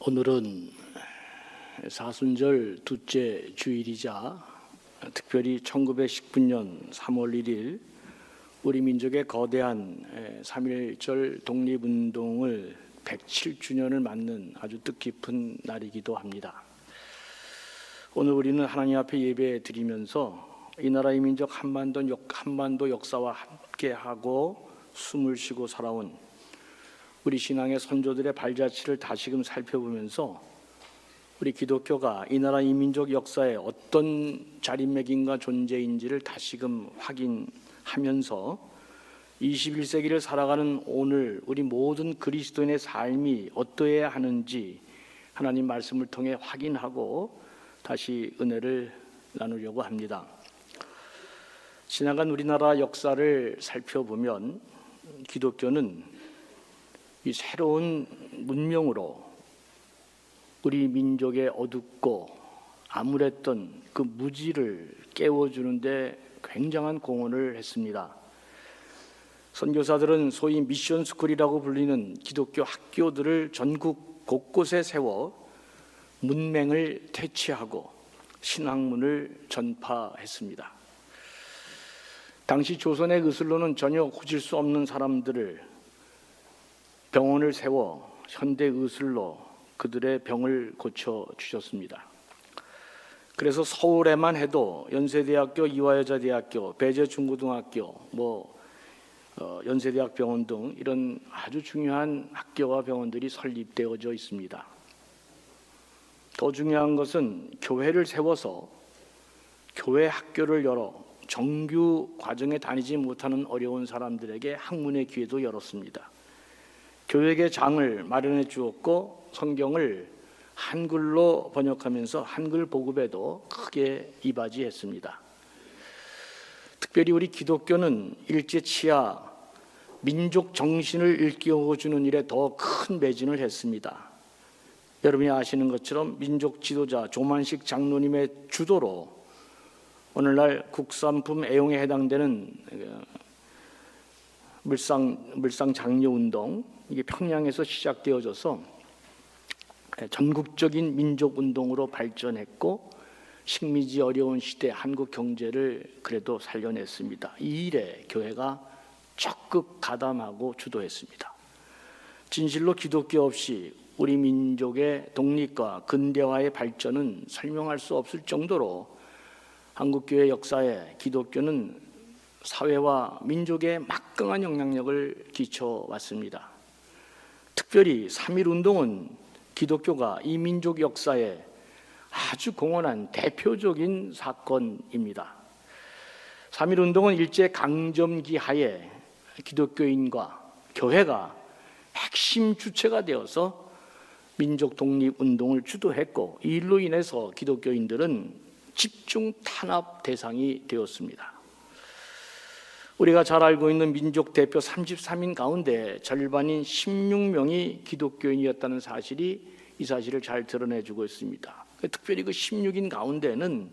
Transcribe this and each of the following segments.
오늘은 사순절 둘째 주일이자 특별히 1919년 3월 1일 우리 민족의 거대한 3.1절 독립운동을 107주년을 맞는 아주 뜻깊은 날이기도 합니다. 오늘 우리는 하나님 앞에 예배 드리면서 이 나라의 민족 한반도 역사와 함께하고 숨을 쉬고 살아온 우리 신앙의 선조들의 발자취를 다시금 살펴보면서 우리 기독교가 이 나라 이 민족 역사에 어떤 자리매김과 존재인지를 다시금 확인하면서 21세기를 살아가는 오늘 우리 모든 그리스도인의 삶이 어떠해야 하는지 하나님 말씀을 통해 확인하고 다시 은혜를 나누려고 합니다. 지나간 우리나라 역사를 살펴보면 기독교는 이 새로운 문명으로 우리 민족의 어둡고 암울했던 그 무지를 깨워주는데 굉장한 공헌을 했습니다. 선교사들은 소위 미션 스쿨이라고 불리는 기독교 학교들을 전국 곳곳에 세워 문맹을 퇴치하고 신학문을 전파했습니다. 당시 조선의 의술로는 전혀 고칠 수 없는 사람들을 병원을 세워 현대 의술로 그들의 병을 고쳐주셨습니다. 그래서 서울에만 해도 연세대학교, 이화여자대학교, 배재중고등학교, 연세대학병원 등 이런 아주 중요한 학교와 병원들이 설립되어져 있습니다. 더 중요한 것은 교회를 세워서 교회 학교를 열어 정규 과정에 다니지 못하는 어려운 사람들에게 학문의 기회도 열었습니다. 교육의 장을 마련해 주었고 성경을 한글로 번역하면서 한글 보급에도 크게 이바지했습니다. 특별히 우리 기독교는 일제치하 민족 정신을 일깨워주는 일에 더 큰 매진을 했습니다. 여러분이 아시는 것처럼 민족 지도자 조만식 장로님의 주도로 오늘날 국산품 애용에 해당되는 물상 장려 운동, 이게 평양에서 시작되어져서 전국적인 민족 운동으로 발전했고 식민지 어려운 시대 한국 경제를 그래도 살려냈습니다. 이 일에 교회가 적극 가담하고 주도했습니다. 진실로 기독교 없이 우리 민족의 독립과 근대화의 발전은 설명할 수 없을 정도로 한국교회 역사에 기독교는 사회와 민족에 막강한 영향력을 끼쳐왔습니다. 특별히 3.1운동은 기독교가 이 민족 역사에 아주 공헌한 대표적인 사건입니다. 3.1운동은 일제강점기 하에 기독교인과 교회가 핵심 주체가 되어서 민족 독립운동을 주도했고 이 일로 인해서 기독교인들은 집중 탄압 대상이 되었습니다. 우리가 잘 알고 있는 민족 대표 33인 가운데 절반인 16명이 기독교인이었다는 사실이 이 사실을 잘 드러내주고 있습니다. 특별히 그 16인 가운데는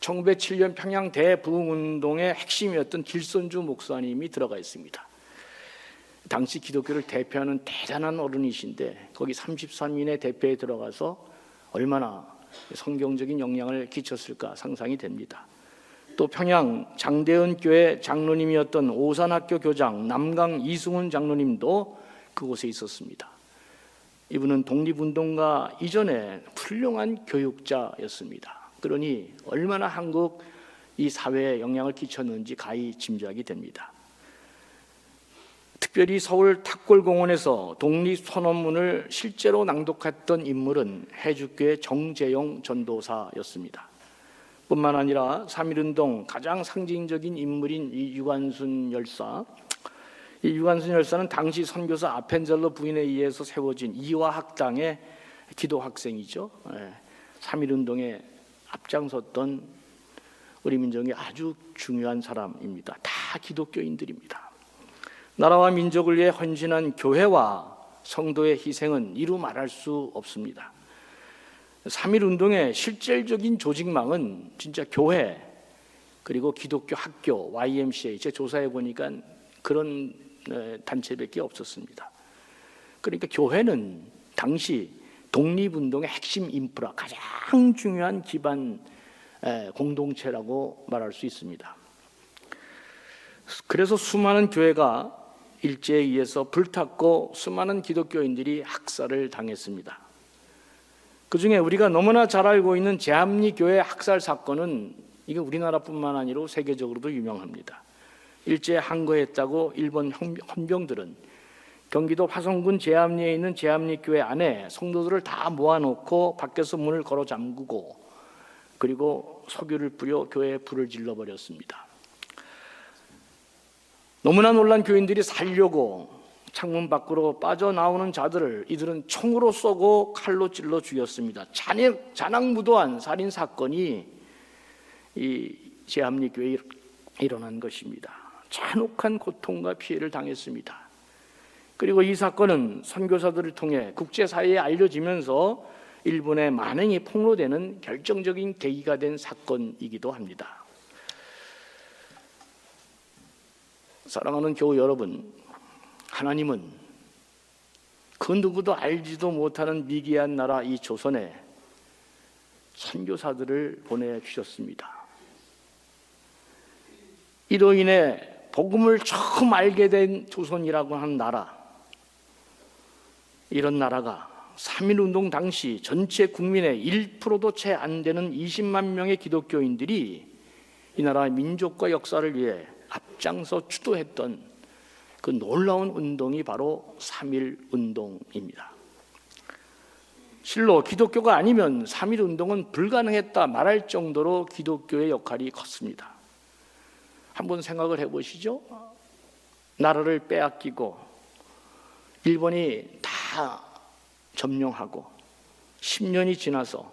1907년 평양 대부흥운동의 핵심이었던 길선주 목사님이 들어가 있습니다. 당시 기독교를 대표하는 대단한 어른이신데 거기 33인의 대표에 들어가서 얼마나 성경적인 영향을 끼쳤을까 상상이 됩니다. 또 평양 장대은 교회 장로님이었던 오산학교 교장 남강 이승훈 장로님도 그곳에 있었습니다. 이분은 독립운동가 이전에 훌륭한 교육자였습니다. 그러니 얼마나 한국 이 사회에 영향을 끼쳤는지 가히 짐작이 됩니다. 특별히 서울 탁골공원에서 독립선언문을 실제로 낭독했던 인물은 해주교회 정재용 전도사였습니다. 뿐만 아니라 3.1운동 가장 상징적인 인물인 이 유관순 열사, 이 유관순 열사는 당시 선교사 아펜젤러 부인에 의해서 세워진 이화학당의 기도 학생이죠. 3.1운동에 앞장섰던 우리 민족의 아주 중요한 사람입니다. 다 기독교인들입니다. 나라와 민족을 위해 헌신한 교회와 성도의 희생은 이루 말할 수 없습니다. 3.1운동의 실질적인 조직망은 진짜 교회 그리고 기독교 학교, YMCA, 제가 조사해 보니까 그런 단체밖에 없었습니다. 그러니까 교회는 당시 독립운동의 핵심 인프라, 가장 중요한 기반 공동체라고 말할 수 있습니다. 그래서 수많은 교회가 일제에 의해서 불탔고 수많은 기독교인들이 학살을 당했습니다. 그중에 우리가 너무나 잘 알고 있는 제합리교회 학살 사건은 이게 우리나라뿐만 아니라 세계적으로도 유명합니다. 일제에 항거했다고 일본 헌병들은 경기도 화성군 제합리에 있는 제합리교회 안에 성도들을 다 모아놓고 밖에서 문을 걸어 잠그고 그리고 석유를 뿌려 교회에 불을 질러버렸습니다. 너무나 놀란 교인들이 살려고 창문 밖으로 빠져나오는 자들을 이들은 총으로 쏘고 칼로 찔러 죽였습니다. 잔악무도한 살인 사건이 이 제합리교회에 일어난 것입니다. 잔혹한 고통과 피해를 당했습니다. 그리고 이 사건은 선교사들을 통해 국제사회에 알려지면서 일본의 만행이 폭로되는 결정적인 계기가 된 사건이기도 합니다. 사랑하는 교우 여러분, 하나님은 그 누구도 알지도 못하는 미개한 나라 이 조선에 선교사들을 보내주셨습니다. 이로 인해 복음을 처음 알게 된 조선이라고 하는 나라, 이런 나라가 3.1운동 당시 전체 국민의 1%도 채 안 되는 20만 명의 기독교인들이 이 나라의 민족과 역사를 위해 앞장서 주도했던 그 놀라운 운동이 바로 3.1운동입니다. 실로 기독교가 아니면 3.1운동은 불가능했다 말할 정도로 기독교의 역할이 컸습니다. 한번 생각을 해보시죠. 나라를 빼앗기고 일본이 다 점령하고 10년이 지나서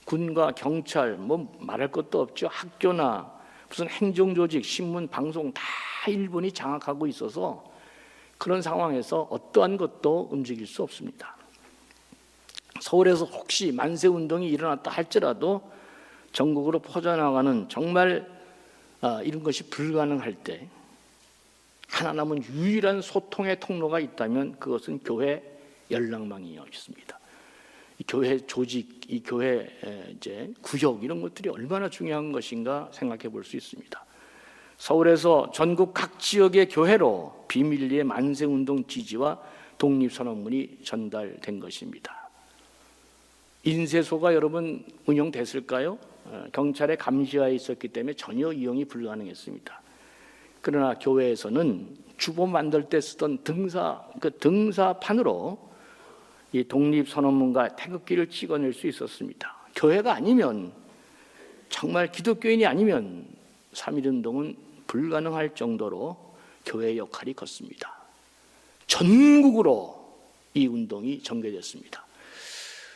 군과 경찰 뭐 말할 것도 없죠. 학교나 무슨 행정조직, 신문, 방송 다 일본이 장악하고 있어서 그런 상황에서 어떠한 것도 움직일 수 없습니다. 서울에서 혹시 만세운동이 일어났다 할지라도 전국으로 퍼져나가는 정말 이런 것이 불가능할 때 하나 남은 유일한 소통의 통로가 있다면 그것은 교회 연락망이었습니다. 이 교회 조직, 이 교회 이제 구역 이런 것들이 얼마나 중요한 것인가 생각해 볼 수 있습니다. 서울에서 전국 각 지역의 교회로 비밀리에 만세운동 지지와 독립선언문이 전달된 것입니다. 인쇄소가 여러분 운영됐을까요? 경찰의 감시하에 있었기 때문에 전혀 이용이 불가능했습니다. 그러나 교회에서는 주보 만들 때 쓰던 등사판으로 이 독립선언문과 태극기를 찍어낼 수 있었습니다. 교회가 아니면, 정말 기독교인이 아니면 3.1운동은 불가능할 정도로 교회의 역할이 컸습니다. 전국으로 이 운동이 전개됐습니다.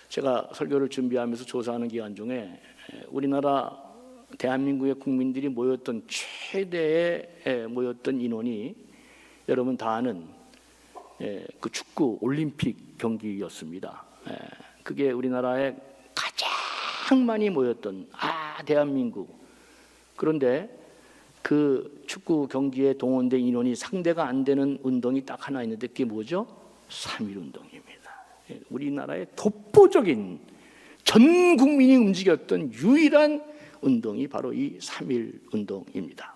제가 설교를 준비하면서 조사하는 기간 중에 우리나라 대한민국의 국민들이 모였던 최대의 모였던 인원이 여러분 다 아는 그 축구 올림픽 경기였습니다. 그게 우리나라에 가장 많이 모였던 대한민국. 그런데 그 축구 경기에 동원된 인원이 상대가 안 되는 운동이 딱 하나 있는데 그게 뭐죠? 3.1운동입니다. 우리나라의 독보적인 전 국민이 움직였던 유일한 운동이 바로 이 3.1운동입니다.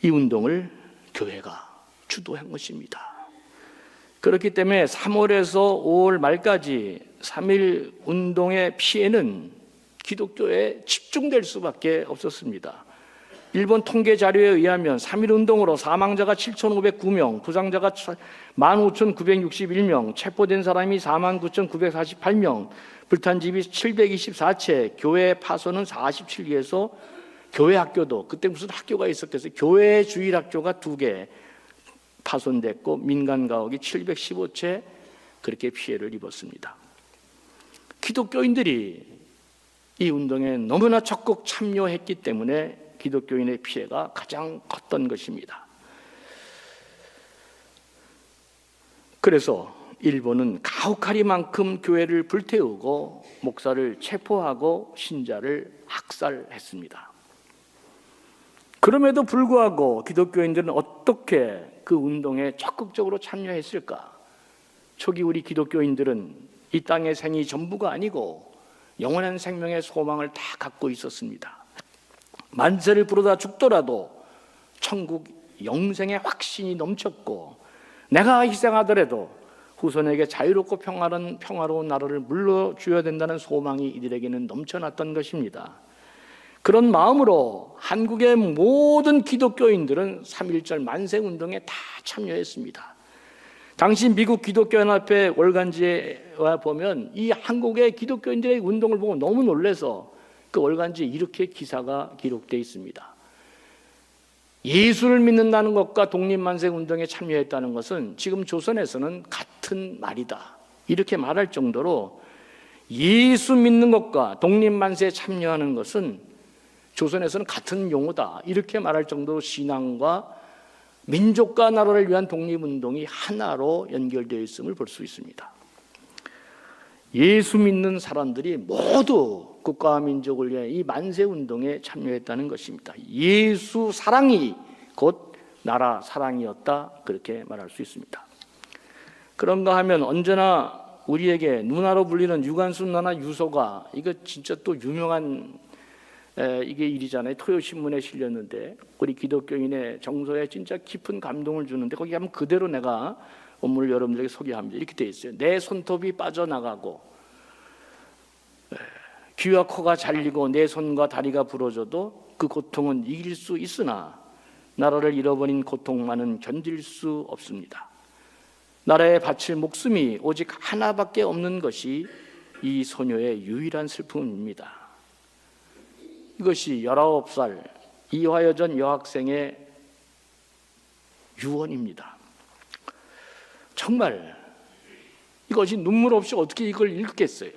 이 운동을 교회가 주도한 것입니다. 그렇기 때문에 3월에서 5월 말까지 3.1운동의 피해는 기독교에 집중될 수밖에 없었습니다. 일본 통계 자료에 의하면 3.1운동으로 사망자가 7,509명, 부상자가 15,961명, 체포된 사람이 49,948명, 불탄 집이 724채, 교회 파손은 47개에서 교회 학교도, 그때 무슨 학교가 있었겠어요? 교회 주일학교가 2개 파손됐고 민간 가옥이 715채 그렇게 피해를 입었습니다. 기독교인들이 이 운동에 너무나 적극 참여했기 때문에 기독교인의 피해가 가장 컸던 것입니다. 그래서 일본은 가혹하리만큼 교회를 불태우고 목사를 체포하고 신자를 학살했습니다. 그럼에도 불구하고 기독교인들은 어떻게 그 운동에 적극적으로 참여했을까? 초기 우리 기독교인들은 이 땅의 생이 전부가 아니고 영원한 생명의 소망을 다 갖고 있었습니다. 만세를 부르다 죽더라도 천국 영생의 확신이 넘쳤고, 내가 희생하더라도 후손에게 자유롭고 평화로운 나라를 물려줘야 된다는 소망이 이들에게는 넘쳐났던 것입니다. 그런 마음으로 한국의 모든 기독교인들은 3.1절 만세운동에 다 참여했습니다. 당시 미국 기독교연합회 월간지에 보면 이 한국의 기독교인들의 운동을 보고 너무 놀라서 그 월간지에 이렇게 기사가 기록되어 있습니다. 예수를 믿는다는 것과 독립만세운동에 참여했다는 것은 지금 조선에서는 같은 말이다, 이렇게 말할 정도로 예수 믿는 것과 독립만세에 참여하는 것은 조선에서는 같은 용어다, 이렇게 말할 정도로 신앙과 민족과 나라를 위한 독립운동이 하나로 연결되어 있음을 볼 수 있습니다. 예수 믿는 사람들이 모두 국가와 민족을 위해 이 만세운동에 참여했다는 것입니다. 예수 사랑이 곧 나라 사랑이었다, 그렇게 말할 수 있습니다. 그런가 하면 언제나 우리에게 누나로 불리는 유관순 누나 유서가, 이거 진짜 또 유명한 이게 일이잖아요. 토요신문에 실렸는데 우리 기독교인의 정서에 진짜 깊은 감동을 주는데, 거기 가면 그대로 내가 본문을 여러분들에게 소개합니다. 이렇게 되어 있어요. 내 손톱이 빠져나가고 귀와 코가 잘리고 내 손과 다리가 부러져도 그 고통은 이길 수 있으나 나라를 잃어버린 고통만은 견딜 수 없습니다. 나라에 바칠 목숨이 오직 하나밖에 없는 것이 이 소녀의 유일한 슬픔입니다. 이것이 19살 이화여전 여학생의 유언입니다. 정말 이것이 눈물 없이 어떻게 이걸 읽겠어요?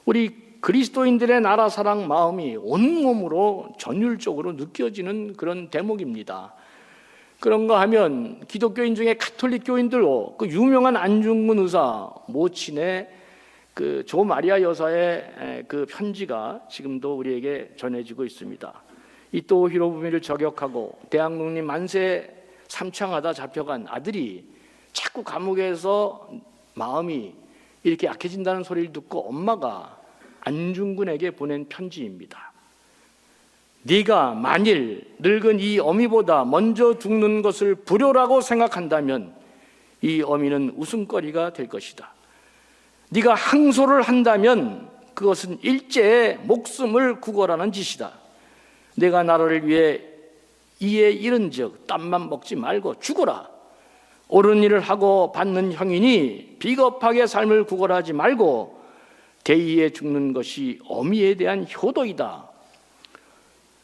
우리 그리스도인들의 나라 사랑 마음이 온몸으로 전율적으로 느껴지는 그런 대목입니다. 그런가 하면 기독교인 중에 가톨릭 교인들로 그 유명한 안중근 의사 모친의 그 조 마리아 여사의 그 편지가 지금도 우리에게 전해지고 있습니다. 이토 히로부미를 저격하고 대한독립 만세 삼창하다 잡혀간 아들이 자꾸 감옥에서 마음이 이렇게 약해진다는 소리를 듣고 엄마가 안중근에게 보낸 편지입니다. 네가 만일 늙은 이 어미보다 먼저 죽는 것을 불효라고 생각한다면 이 어미는 웃음거리가 될 것이다. 네가 항소를 한다면 그것은 일제의 목숨을 구걸하는 짓이다. 내가 나라를 위해 이에 이른 즉 땀만 먹지 말고 죽어라. 옳은 일을 하고 받는 형이니 비겁하게 삶을 구걸하지 말고 대의에 죽는 것이 어미에 대한 효도이다.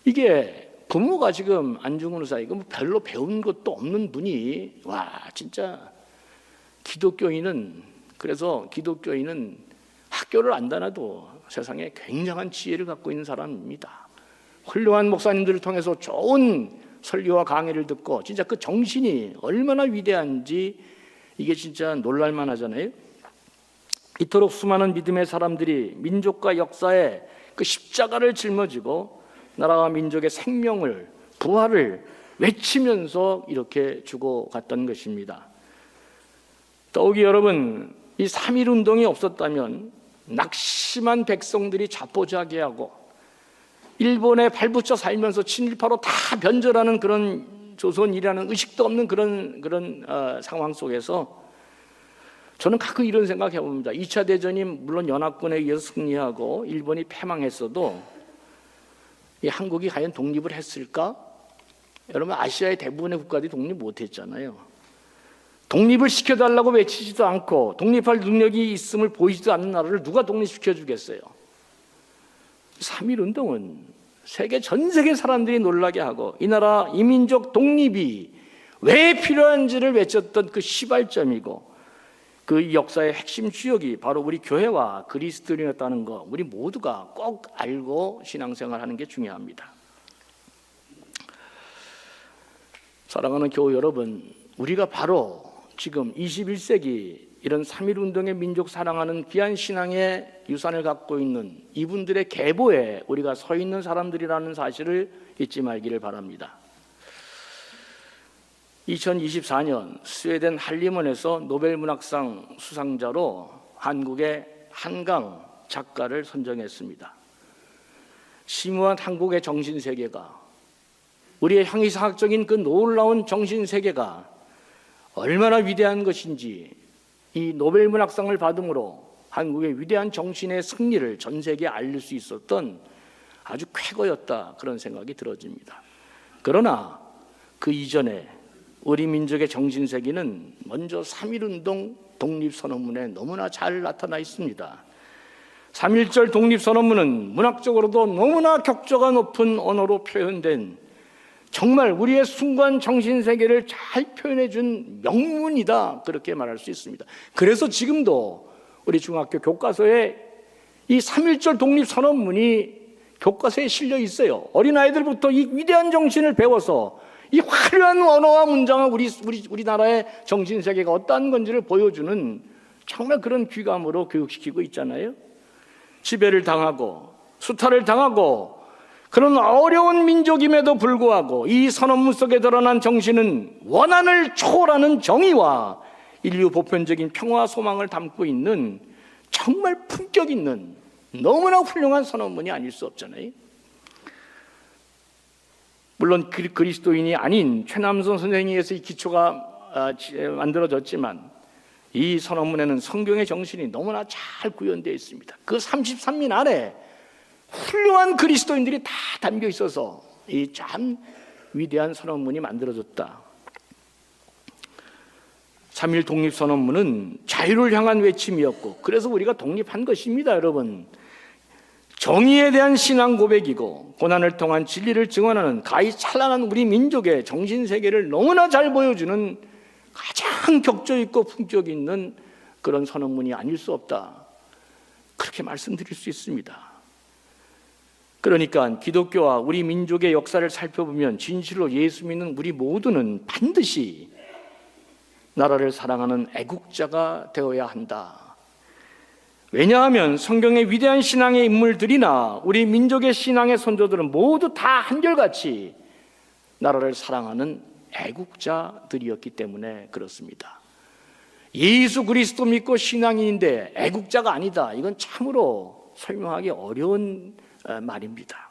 이게 부모가 지금 안중근 의사, 이거 별로 배운 것도 없는 분이, 와 진짜 기독교인은, 그래서 기독교인은 학교를 안 다녀도 세상에 굉장한 지혜를 갖고 있는 사람입니다. 훌륭한 목사님들을 통해서 좋은 설교와 강의를 듣고 진짜 그 정신이 얼마나 위대한지 이게 진짜 놀랄만 하잖아요. 이토록 수많은 믿음의 사람들이 민족과 역사에 그 십자가를 짊어지고 나라와 민족의 생명을, 부활을 외치면서 이렇게 죽어갔던 것입니다. 더욱이 여러분, 이 3.1운동이 없었다면 낙심한 백성들이 자포자기하고 일본에 발붙여 살면서 친일파로 다 변절하는 그런 조선이라는 의식도 없는 그런 상황 속에서 저는 가끔 이런 생각 해봅니다. 2차 대전이 물론 연합군에 의해서 승리하고 일본이 패망했어도 이 한국이 과연 독립을 했을까? 여러분, 아시아의 대부분의 국가들이 독립 못했잖아요. 독립을 시켜달라고 외치지도 않고 독립할 능력이 있음을 보이지도 않는 나라를 누가 독립시켜 주겠어요? 3.1운동은 전 세계 사람들이 놀라게 하고 이 나라 이민족 독립이 왜 필요한지를 외쳤던 그 시발점이고, 그 역사의 핵심 주역이 바로 우리 교회와 그리스도인이었다는 거, 우리 모두가 꼭 알고 신앙생활하는 게 중요합니다. 사랑하는 교우 여러분, 우리가 바로 지금 21세기 이런 3.1운동의 민족 사랑하는 귀한 신앙의 유산을 갖고 있는 이분들의 계보에 우리가 서 있는 사람들이라는 사실을 잊지 말기를 바랍니다. 2024년 스웨덴 할리먼에서 노벨문학상 수상자로 한국의 한강 작가를 선정했습니다. 심오한 한국의 정신세계가, 우리의 형이상학적인 그 놀라운 정신세계가 얼마나 위대한 것인지 이 노벨문학상을 받음으로 한국의 위대한 정신의 승리를 전 세계에 알릴 수 있었던 아주 쾌거였다, 그런 생각이 들어집니다. 그러나 그 이전에 우리 민족의 정신세계는 먼저 3.1운동 독립선언문에 너무나 잘 나타나 있습니다. 3.1절 독립선언문은 문학적으로도 너무나 격조가 높은 언어로 표현된 정말 우리의 순간 정신세계를 잘 표현해 준 명문이다, 그렇게 말할 수 있습니다. 그래서 지금도 우리 중학교 교과서에 이 3.1절 독립선언문이 교과서에 실려 있어요. 어린아이들부터 이 위대한 정신을 배워서 이 화려한 언어와 문장을 우리나라의 정신세계가 어떠한 건지를 보여주는 정말 그런 귀감으로 교육시키고 있잖아요. 지배를 당하고 수탈을 당하고 그런 어려운 민족임에도 불구하고 이 선언문 속에 드러난 정신은 원한을 초월하는 정의와 인류 보편적인 평화 소망을 담고 있는 정말 품격 있는 너무나 훌륭한 선언문이 아닐 수 없잖아요. 물론 그리스도인이 아닌 최남선 선생에 의해서 이 기초가 만들어졌지만 이 선언문에는 성경의 정신이 너무나 잘 구현되어 있습니다. 그 33민 안에 훌륭한 그리스도인들이 다 담겨 있어서 이 참 위대한 선언문이 만들어졌다. 3.1 독립선언문은 자유를 향한 외침이었고, 그래서 우리가 독립한 것입니다, 여러분. 정의에 대한 신앙 고백이고 고난을 통한 진리를 증언하는 가히 찬란한 우리 민족의 정신세계를 너무나 잘 보여주는 가장 격조 있고 품격 있는 그런 선언문이 아닐 수 없다, 그렇게 말씀드릴 수 있습니다. 그러니까 기독교와 우리 민족의 역사를 살펴보면 진실로 예수 믿는 우리 모두는 반드시 나라를 사랑하는 애국자가 되어야 한다. 왜냐하면 성경의 위대한 신앙의 인물들이나 우리 민족의 신앙의 선조들은 모두 다 한결같이 나라를 사랑하는 애국자들이었기 때문에 그렇습니다. 예수 그리스도 믿고 신앙인인데 애국자가 아니다, 이건 참으로 설명하기 어려운 말입니다.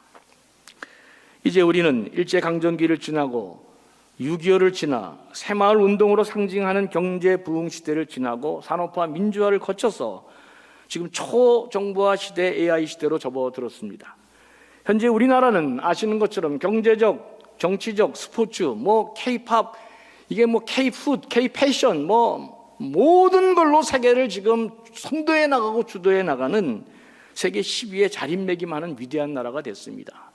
이제 우리는 일제강점기를 지나고 6.25를 지나 새마을 운동으로 상징하는 경제 부흥 시대를 지나고 산업화 민주화를 거쳐서 지금 초정부화 시대, AI 시대로 접어들었습니다. 현재 우리나라는 아시는 것처럼 경제적, 정치적, 스포츠, K-팝, 이게 K-푸드, K-패션, 모든 걸로 세계를 지금 선도해 나가고 주도해 나가는 세계 10위에 자리매김하는 위대한 나라가 됐습니다.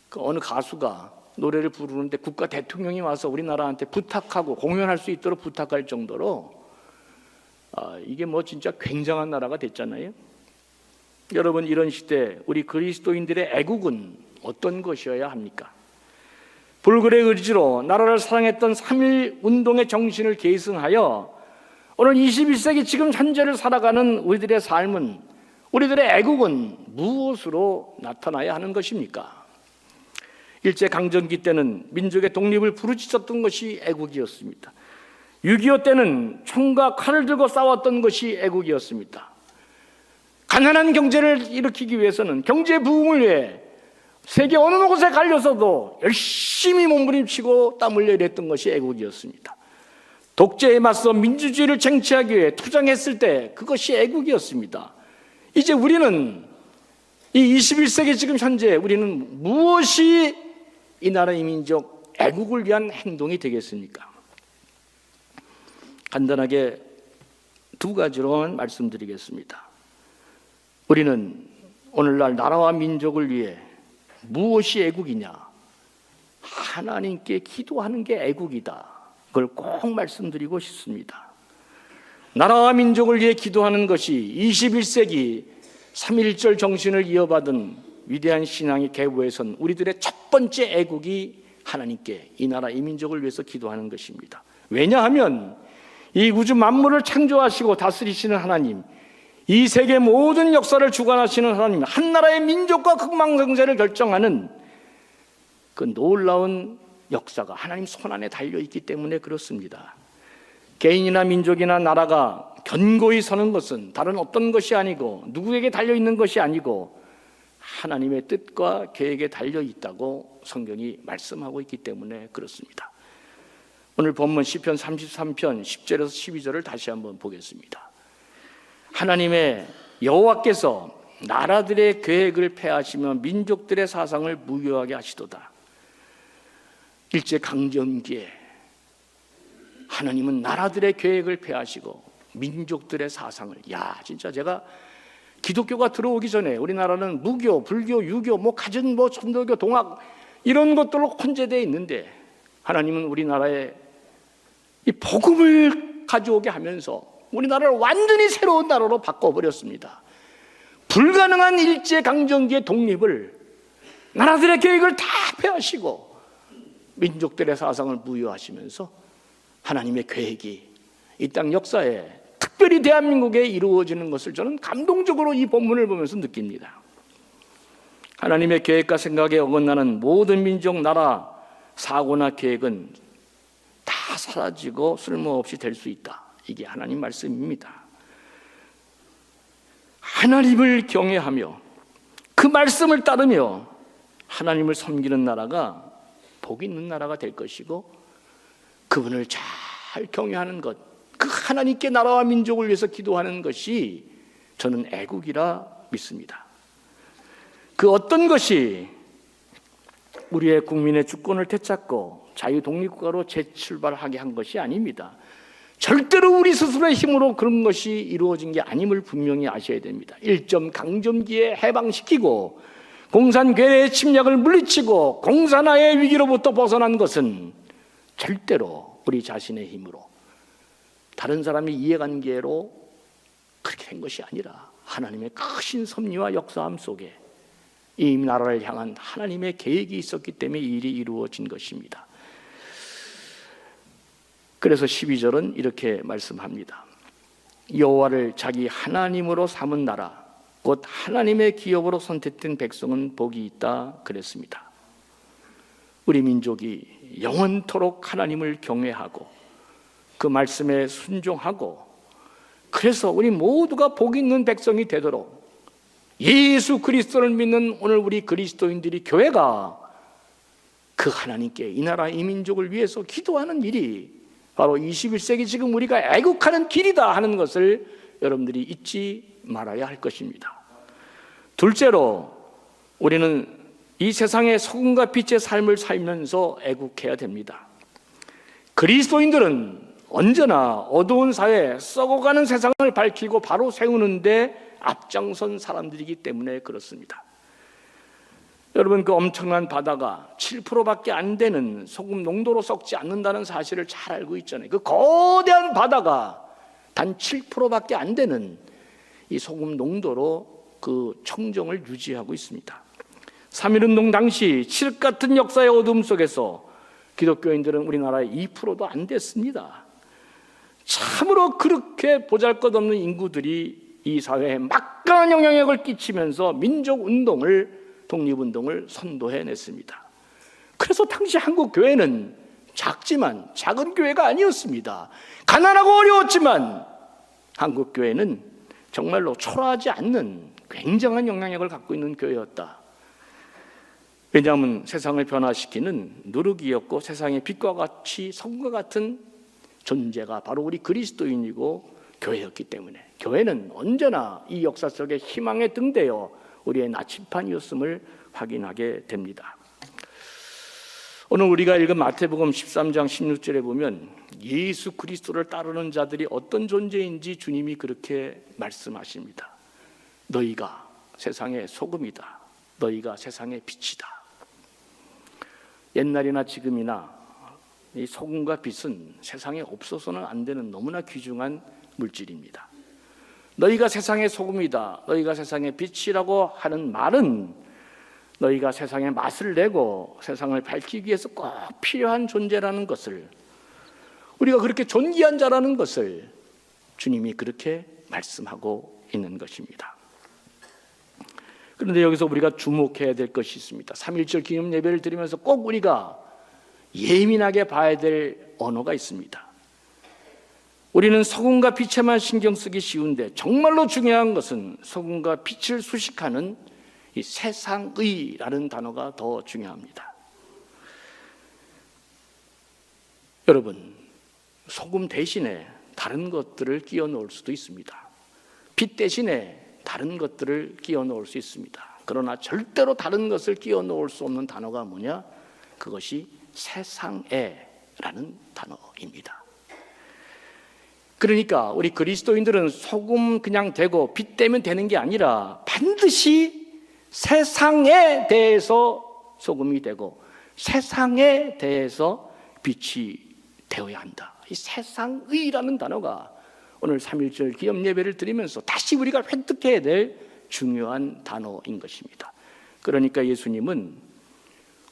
그 어느 가수가 노래를 부르는데 국가 대통령이 와서 우리나라한테 부탁하고 공연할 수 있도록 부탁할 정도로 이게 진짜 굉장한 나라가 됐잖아요. 여러분, 이런 시대 우리 그리스도인들의 애국은 어떤 것이어야 합니까? 불굴의 의지로 나라를 사랑했던 3.1 운동의 정신을 계승하여 오늘 21세기 지금 현재를 살아가는 우리들의 삶은, 우리들의 애국은 무엇으로 나타나야 하는 것입니까? 일제강점기 때는 민족의 독립을 부르짖었던 것이 애국이었습니다. 6.25 때는 총과 칼을 들고 싸웠던 것이 애국이었습니다. 가난한 경제를 일으키기 위해서는, 경제 부흥을 위해 세계 어느 곳에 갈려서도 열심히 몸부림치고 땀 흘려 일했던 것이 애국이었습니다. 독재에 맞서 민주주의를 쟁취하기 위해 투쟁했을 때 그것이 애국이었습니다. 이제 우리는 이 21세기 지금 현재 우리는 무엇이 이 나라의 민족 애국을 위한 행동이 되겠습니까? 간단하게 두 가지로만 말씀드리겠습니다. 우리는 오늘날 나라와 민족을 위해 무엇이 애국이냐? 하나님께 기도하는 게 애국이다. 그걸 꼭 말씀드리고 싶습니다. 나라와 민족을 위해 기도하는 것이 21세기 3.1절 정신을 이어받은 위대한 신앙의 계보에선 우리들의 첫 번째 애국이 하나님께, 이 나라 이 민족을 위해서 기도하는 것입니다. 왜냐하면 이 우주 만물을 창조하시고 다스리시는 하나님, 이 세계 모든 역사를 주관하시는 하나님, 한 나라의 민족과 극망성쇠를 결정하는 그 놀라운 역사가 하나님 손안에 달려있기 때문에 그렇습니다. 개인이나 민족이나 나라가 견고히 서는 것은 다른 어떤 것이 아니고 누구에게 달려있는 것이 아니고 하나님의 뜻과 계획에 달려있다고 성경이 말씀하고 있기 때문에 그렇습니다. 오늘 본문 시편 33편 10절에서 12절을 다시 한번 보겠습니다. 하나님의 여호와께서 나라들의 계획을 폐하시며 민족들의 사상을 무효하게 하시도다. 일제강점기에 하나님은 나라들의 계획을 폐하시고 민족들의 사상을, 진짜 제가 기독교가 들어오기 전에 우리나라는 무교, 불교, 유교, 가진 천도교, 동학 이런 것들로 혼재되어 있는데 하나님은 우리나라에 이 복음을 가져오게 하면서 우리나라를 완전히 새로운 나라로 바꿔버렸습니다. 불가능한 일제강점기의 독립을 나라들의 계획을 다 폐하시고 민족들의 사상을 무효하시면서 하나님의 계획이 이 땅 역사에 특별히 대한민국에 이루어지는 것을 저는 감동적으로 이 본문을 보면서 느낍니다. 하나님의 계획과 생각에 어긋나는 모든 민족, 나라, 사고나 계획은 다 사라지고 쓸모없이 될 수 있다. 이게 하나님 말씀입니다. 하나님을 경외하며 그 말씀을 따르며 하나님을 섬기는 나라가 복 있는 나라가 될 것이고, 그분을 잘 경외하는 것, 그 하나님께 나라와 민족을 위해서 기도하는 것이 저는 애국이라 믿습니다. 그 어떤 것이 우리의 국민의 주권을 되찾고 자유독립국가로 재출발하게 한 것이 아닙니다. 절대로 우리 스스로의 힘으로 그런 것이 이루어진 게 아님을 분명히 아셔야 됩니다. 일제강점기에 해방시키고 공산괴뢰의 침략을 물리치고 공산화의 위기로부터 벗어난 것은 절대로 우리 자신의 힘으로, 다른 사람의 이해관계로 그렇게 된 것이 아니라 하나님의 크신 섭리와 역사함 속에 이 나라를 향한 하나님의 계획이 있었기 때문에 이 일이 이루어진 것입니다. 그래서 12절은 이렇게 말씀합니다. 여호와를 자기 하나님으로 삼은 나라, 곧 하나님의 기업으로 선택된 백성은 복이 있다 그랬습니다. 우리 민족이 영원토록 하나님을 경외하고 그 말씀에 순종하고, 그래서 우리 모두가 복 있는 백성이 되도록 예수 그리스도를 믿는 오늘 우리 그리스도인들이, 교회가 그 하나님께 이 나라 이 민족을 위해서 기도하는 일이 바로 21세기 지금 우리가 애국하는 길이다 하는 것을 여러분들이 잊지 말아야 할 것입니다. 둘째로, 우리는 이 세상의 소금과 빛의 삶을 살면서 애국해야 됩니다. 그리스도인들은 언제나 어두운 사회, 썩어가는 세상을 밝히고 바로 세우는데 앞장선 사람들이기 때문에 그렇습니다. 여러분, 그 엄청난 바다가 7%밖에 안 되는 소금 농도로 썩지 않는다는 사실을 잘 알고 있잖아요. 그 거대한 바다가 단 7%밖에 안 되는 이 소금 농도로 그 청정을 유지하고 있습니다. 3.1운동 당시 칠흑 같은 역사의 어둠 속에서 기독교인들은 우리나라의 2%도 안 됐습니다. 참으로 그렇게 보잘것없는 인구들이 이 사회에 막강한 영향력을 끼치면서 민족운동을, 독립운동을 선도해냈습니다. 그래서 당시 한국 교회는 작지만 작은 교회가 아니었습니다. 가난하고 어려웠지만 한국 교회는 정말로 초라하지 않는 굉장한 영향력을 갖고 있는 교회였다. 왜냐하면 세상을 변화시키는 누룩이었고 세상의 빛과 같이 성과 같은 존재가 바로 우리 그리스도인이고 교회였기 때문에 교회는 언제나 이 역사 속에 희망의 등대여 우리의 나침판이었음을 확인하게 됩니다. 오늘 우리가 읽은 마태복음 13장 16절에 보면 예수 그리스도를 따르는 자들이 어떤 존재인지 주님이 그렇게 말씀하십니다. 너희가 세상의 소금이다. 너희가 세상의 빛이다. 옛날이나 지금이나 이 소금과 빛은 세상에 없어서는 안 되는 너무나 귀중한 물질입니다. 너희가 세상의 소금이다, 너희가 세상의 빛이라고 하는 말은 너희가 세상에 맛을 내고 세상을 밝히기 위해서 꼭 필요한 존재라는 것을, 우리가 그렇게 존귀한 자라는 것을 주님이 그렇게 말씀하고 있는 것입니다. 그런데 여기서 우리가 주목해야 될 것이 있습니다. 3.1절 기념 예배를 드리면서 꼭 우리가 예민하게 봐야 될 언어가 있습니다. 우리는 소금과 빛에만 신경 쓰기 쉬운데 정말로 중요한 것은 소금과 빛을 수식하는 이 세상의라는 단어가 더 중요합니다. 여러분, 소금 대신에 다른 것들을 끼워 넣을 수도 있습니다. 빛 대신에 다른 것들을 끼워 넣을 수 있습니다. 그러나 절대로 다른 것을 끼워 넣을 수 없는 단어가 뭐냐? 그것이 세상에라는 단어입니다. 그러니까 우리 그리스도인들은 소금 그냥 되고 빛 되면 되는 게 아니라 반드시 세상에 대해서 소금이 되고 세상에 대해서 빛이 되어야 한다. 이 세상의라는 단어가 오늘 3.1절 기념 예배를 드리면서 다시 우리가 획득해야 될 중요한 단어인 것입니다. 그러니까 예수님은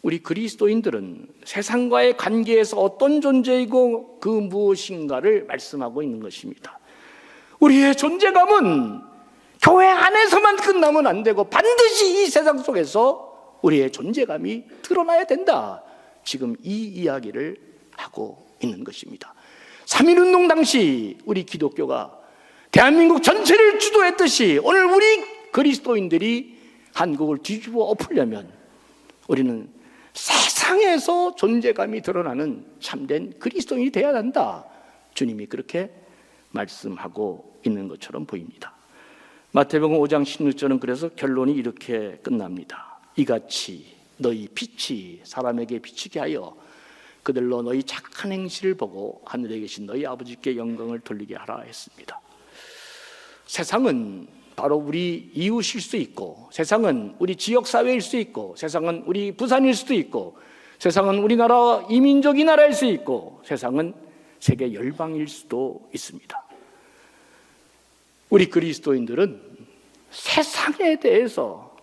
우리 그리스도인들은 세상과의 관계에서 어떤 존재이고 그 무엇인가를 말씀하고 있는 것입니다. 우리의 존재감은 교회 안에서만 끝나면 안 되고 반드시 이 세상 속에서 우리의 존재감이 드러나야 된다. 지금 이 이야기를 하고 있는 것입니다. 3.1운동 당시 우리 기독교가 대한민국 전체를 주도했듯이 오늘 우리 그리스도인들이 한국을 뒤집어 엎으려면 우리는 세상에서 존재감이 드러나는 참된 그리스도인이 되어야 한다. 주님이 그렇게 말씀하고 있는 것처럼 보입니다. 마태복음 5장 16절은 그래서 결론이 이렇게 끝납니다. 이같이 너희 빛이 사람에게 비치게 하여 그들로 너희 착한 행실을 보고 하늘에 계신 너희 아버지께 영광을 돌리게 하라 했습니다. 세상은 바로 우리 이웃일 수도 있고, 세상은 우리 지역사회일 수도 있고, 세상은 우리 부산일 수도 있고, 세상은 우리나라 이민족이 나라일 수 있고, 세상은 세계 열방일 수도 있습니다. 우리 그리스도인들은 세상에 대해서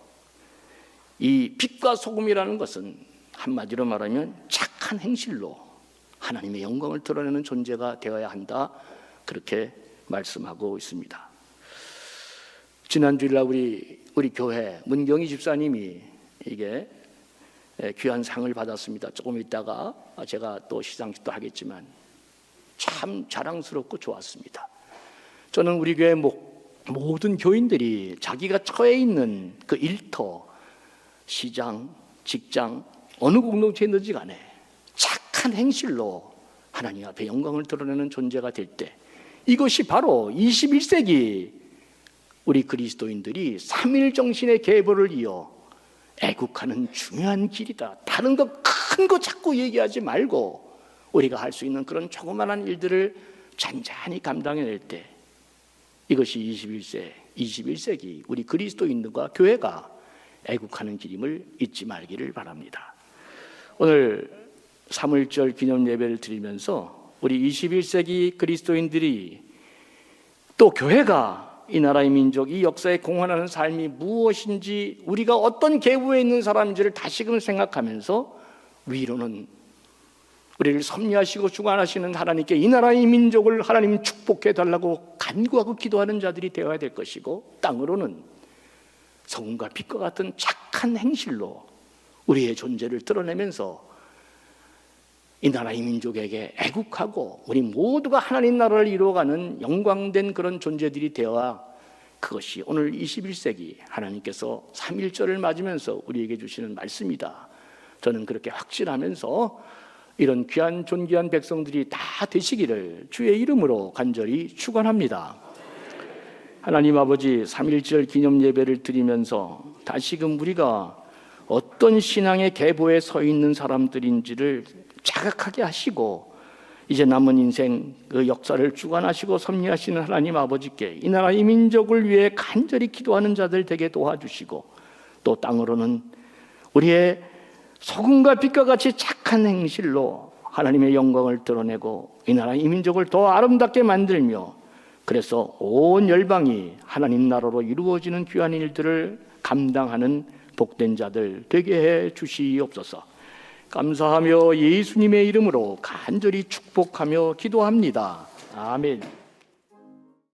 이 빛과 소금이라는 것은 한마디로 말하면 착한 행실로 하나님의 영광을 드러내는 존재가 되어야 한다. 그렇게 말씀하고 있습니다. 지난 주일날 우리 교회 문경희 집사님이 이게 귀한 상을 받았습니다. 조금 있다가 제가 또 시상식도 하겠지만 참 자랑스럽고 좋았습니다. 저는 우리 교회 모든 교인들이 자기가 처해 있는 그 일터, 시장, 직장, 어느 공동체에 있는지 간에 착한 행실로 하나님 앞에 영광을 드러내는 존재가 될 때, 이것이 바로 21세기 우리 그리스도인들이 3.1 정신의 계보를 이어 애국하는 중요한 길이다. 다른 거 큰 거 자꾸 얘기하지 말고 우리가 할 수 있는 그런 조그마한 일들을 잔잔히 감당해낼 때, 이것이 21세기 우리 그리스도인들과 교회가 애국하는 길임을 잊지 말기를 바랍니다. 오늘 3.1절 기념 예배를 드리면서 우리 21세기 그리스도인들이 또 교회가 이 나라의 민족, 이 역사에 공헌하는 삶이 무엇인지, 우리가 어떤 계보에 있는 사람인지를 다시금 생각하면서 위로는 우리를 섭리하시고 주관하시는 하나님께 이 나라의 민족을 하나님 축복해 달라고 간구하고 기도하는 자들이 되어야 될 것이고, 땅으로는 소금과 빛과 같은 착한 행실로 우리의 존재를 드러내면서 이 나라의 민족에게 애국하고 우리 모두가 하나님 나라를 이루어가는 영광된 그런 존재들이 되어야, 그것이 오늘 21세기 하나님께서 3.1절을 맞으면서 우리에게 주시는 말씀이다. 저는 그렇게 확신하면서 이런 귀한 존귀한 백성들이 다 되시기를 주의 이름으로 간절히 축원합니다. 하나님 아버지, 3.1절 기념 예배를 드리면서 다시금 우리가 어떤 신앙의 계보에 서 있는 사람들인지를 자각하게 하시고, 이제 남은 인생 그 역사를 주관하시고 섭리하시는 하나님 아버지께 이 나라 이 민족을 위해 간절히 기도하는 자들 되게 도와주시고, 또 땅으로는 우리의 소금과 빛과 같이 착한 행실로 하나님의 영광을 드러내고 이 나라 이 민족을 더 아름답게 만들며, 그래서 온 열방이 하나님 나라로 이루어지는 귀한 일들을 감당하는 복된 자들 되게 해 주시옵소서. 감사하며 예수님의 이름으로 간절히 축복하며 기도합니다. 아멘.